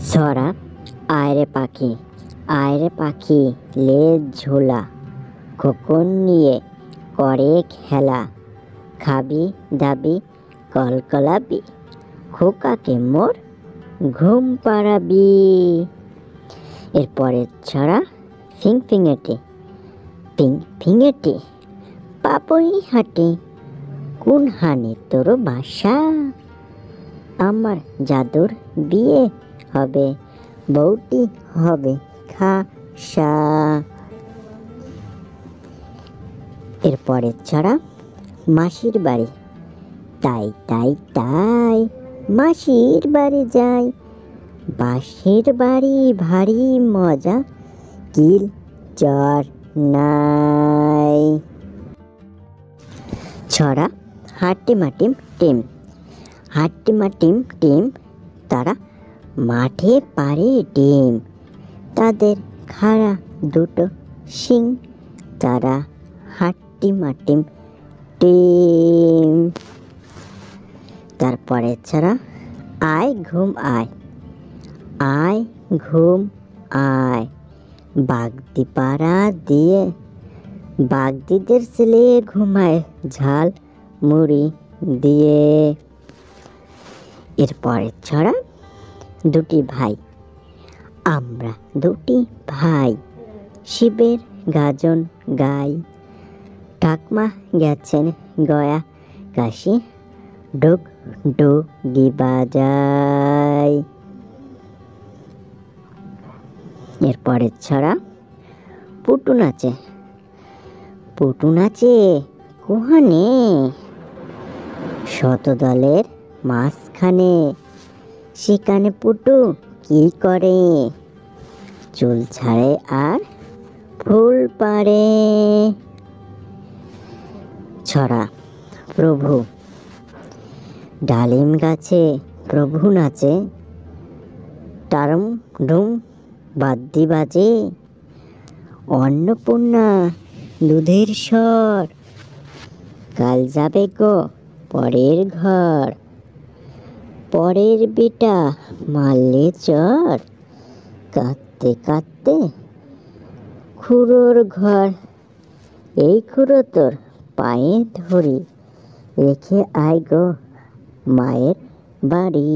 ছড়া আয় রে পাখি লেজ ঝোলা, খোকন নিয়ে করে খেলা, খাবি দাবি কলকলাবি, খোকাকে মোর ঘুম পাড়াবি। এরপরের ছড়া ফিংফিঙেটে ফিংফিঙেটে পাপই হাঁটে, কোন হানে তোর বাসা, আমার জাদুর বিয়ে হবে, বউটি হবে খাসা। এরপরের ছড়া মাসির বাড়ি তাই তাই তাই, মাসির বাড়ি যাই, বাঁশের বাড়ি ভারী মজা, কিল চর নাই। ছড়া হাট্টিমাটিম টিম হাট্টিমাটিম টিম, তারা মাঠে পারে ডিম, তাদের খাড়া দুটো শিং, তারা হাট্টিমাটিম টিম। তারপরে ছাড়া আয় ঘুম আয় ঘুম আয়, বাগদিপাড়া দিয়ে বাগদিদের ছেলে ঘুমায় ঝাল মুড়ি দিয়ে। এরপরে ছড়া দুটি ভাই আমরা দুটি ভাই, শিবের গাজন গাই, ঠাকমা গেছেন গয়া কাশি, ডুগ ডুগি বাজায়। এরপরে ছড়া পুটু নাচে কোহানে, শতদলের মাঝখানে, সেখানে পুটু কি করে, চুল ছাড়ে আর ফুল পাড়ে। ছড়া প্রভু ডালিম গাছে প্রভু নাচে, টারম ডুম বাদ্যি বাজে, অন্নপূর্ণা দুধের স্বর, কাল যাবে গো পরের ঘর, পরের বেটা মারলে চর, কাঁদতে কাঁদতে খুড়োর ঘর, এই খুড়ো তোর পায়ে ধরি, রেখে আয় গো মায়ের বাড়ি।